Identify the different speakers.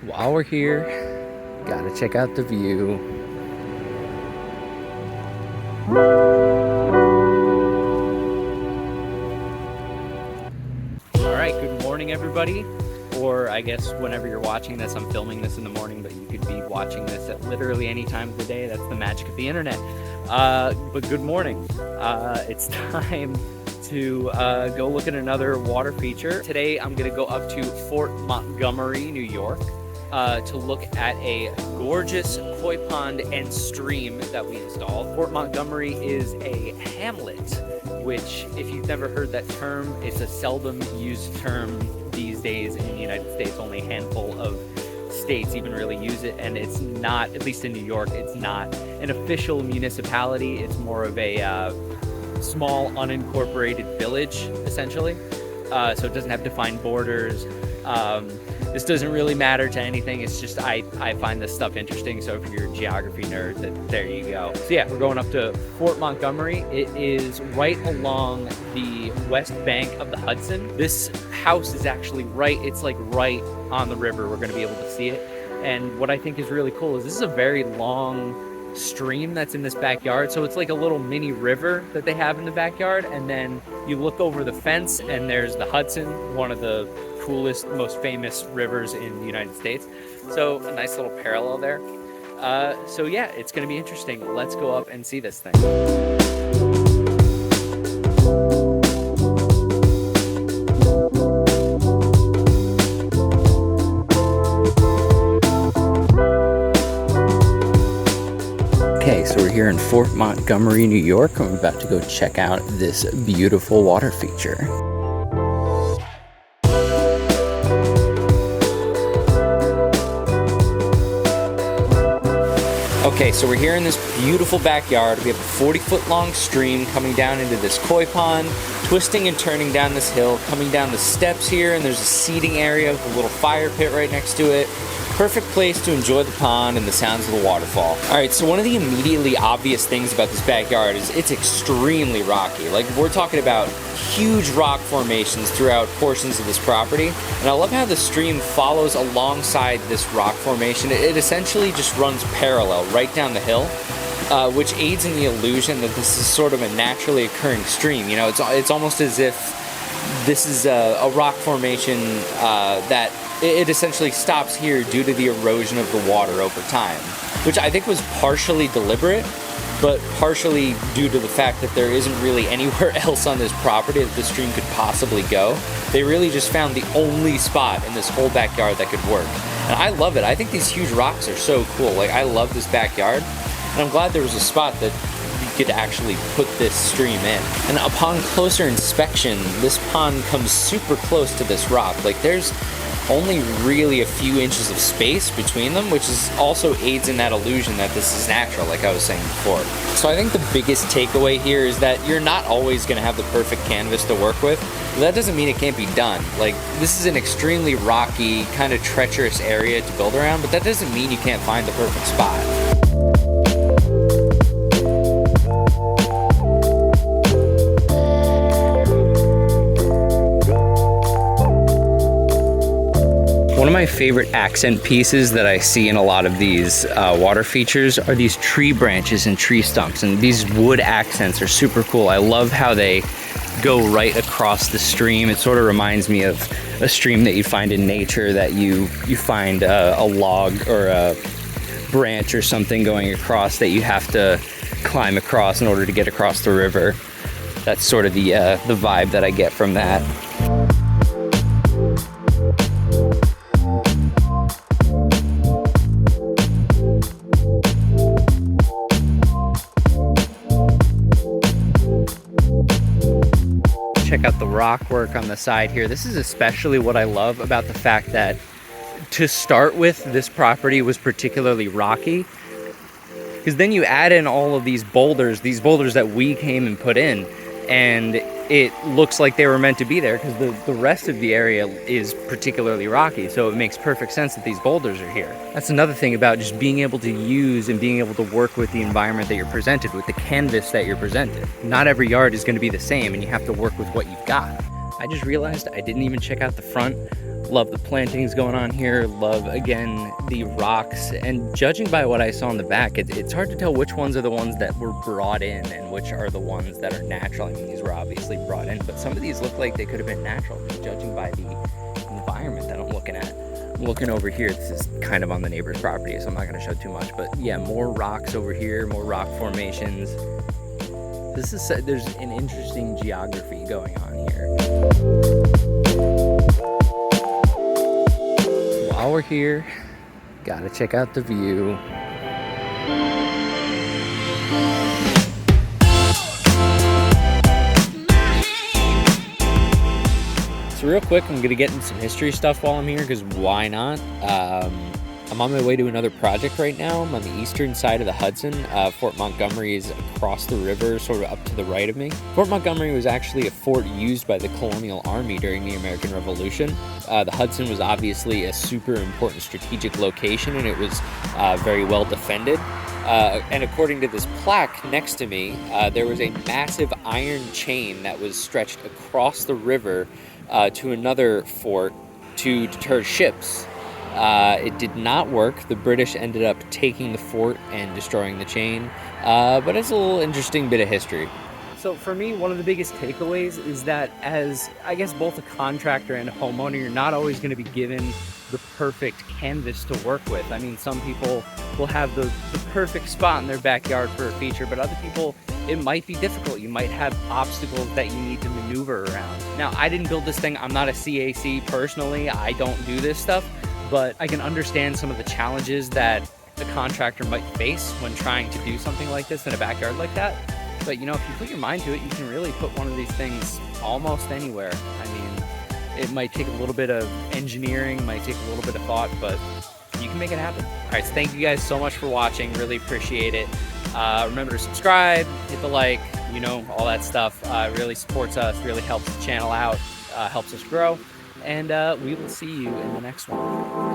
Speaker 1: While we're here, gotta check out the view. All right, good morning, everybody. Or I guess whenever you're watching this, I'm filming this in the morning, but you could be watching this at literally any time of the day. That's the magic of the internet. But good morning. It's time to go look at another water feature. Today, I'm gonna go up to Fort Montgomery, New York, to look at a gorgeous koi pond and stream that we installed. Fort Montgomery is a hamlet, which, if you've never heard that term, it's a seldom used term these days in the United States. Only a handful of states even really use it, and it's not, at least in New York, it's not an official municipality. It's more of a small unincorporated village, essentially. So it doesn't have defined borders. This doesn't really matter to anything. It's just I find this stuff interesting. So if you're a geography nerd, there you go. So yeah, we're going up to Fort Montgomery. It is right along the west bank of the Hudson. This house is actually it's like right on the river. We're gonna be able to see it. And what I think is really cool is this is a very long stream that's in this backyard. So it's like a little mini river that they have in the backyard. And then you look over the fence and there's the Hudson, one of the coolest, most famous rivers in the United States. So a nice little parallel there. So yeah, it's gonna be interesting. Let's go up and see this thing. Okay, so we're here in Fort Montgomery, New York, and we're about to go check out this beautiful water feature. Okay, so we're here in this beautiful backyard. We have a 40-foot long stream coming down into this koi pond, twisting and turning down this hill, coming down the steps here, and there's a seating area with a little fire pit right next to it. Perfect place to enjoy the pond and the sounds of the waterfall. All right, so one of the immediately obvious things about this backyard is it's extremely rocky. Like, we're talking about huge rock formations throughout portions of this property. And I love how the stream follows alongside this rock formation. It essentially just runs parallel right down the hill, which aids in the illusion that this is sort of a naturally occurring stream. You know, it's almost as if this is a rock formation that it essentially stops here due to the erosion of the water over time, which I think was partially deliberate, but partially due to the fact that there isn't really anywhere else on this property that the stream could possibly go. They really just found the only spot in this whole backyard that could work. And I love it. I think these huge rocks are so cool. Like, I love this backyard, and I'm glad there was a spot that you could actually put this stream in. And upon closer inspection, this pond comes super close to this rock. Like, there's only really a few inches of space between them, which is also aids in that illusion that this is natural, like I was saying before. So I think the biggest takeaway here is that you're not always going to have the perfect canvas to work with. But that doesn't mean it can't be done. Like, this is an extremely rocky, kind of treacherous area to build around, but that doesn't mean you can't find the perfect spot. One of my favorite accent pieces that I see in a lot of these water features are these tree branches and tree stumps, and these wood accents are super cool. I love how they go right across the stream. It sort of reminds me of a stream that you find in nature, that you find a log or a branch or something going across that you have to climb across in order to get across the river. That's sort of the vibe that I get from that. Check out the rock work on the side here. This is especially what I love about the fact that, to start with, this property was particularly rocky, because then you add in all of these boulders that we came and put in, and it looks like they were meant to be there because the rest of the area is particularly rocky. So it makes perfect sense that these boulders are here. That's another thing about just being able to use and being able to work with the environment that you're presented with, the canvas that you're presented. Not every yard is going to be the same, and you have to work with what you've got. I just realized I didn't even check out the front Love the plantings going on here. Love, again, the rocks. And judging by what I saw in the back, it's hard to tell which ones are the ones that were brought in and which are the ones that are natural. I mean, these were obviously brought in, but some of these look like they could have been natural, just judging by the environment that I'm looking at. I'm looking over here. This is kind of on the neighbor's property, so I'm not going to show too much. But yeah, more rocks over here, more rock formations. There's an interesting geography going on here. While we're here, gotta check out the view. So real quick, I'm gonna get into some history stuff while I'm here, because why not? I'm on my way to another project right now. I'm on the eastern side of the Hudson. Fort Montgomery is across the river, sort of up to the right of me. Fort Montgomery was actually a fort used by the Colonial Army during the American Revolution. The Hudson was obviously a super important strategic location, and it was very well defended. And according to this plaque next to me, there was a massive iron chain that was stretched across the river to another fort to deter ships. It did not work. The British ended up taking the fort and destroying the chain, but it's a little interesting bit of history. So for me, one of the biggest takeaways is that as, I guess, both a contractor and a homeowner, you're not always going to be given the perfect canvas to work with. I mean, some people will have the perfect spot in their backyard for a feature, but other people, it might be difficult. You might have obstacles that you need to maneuver around. Now, I didn't build this thing. I'm not a CAC personally. I don't do this stuff. But I can understand some of the challenges that the contractor might face when trying to do something like this in a backyard like that. But you know, if you put your mind to it, you can really put one of these things almost anywhere. I mean, it might take a little bit of engineering, might take a little bit of thought, but you can make it happen. All right, so thank you guys so much for watching. Really appreciate it. Remember to subscribe, hit the like, you know, all that stuff. It really supports us, really helps the channel out, helps us grow. And we will see you in the next one.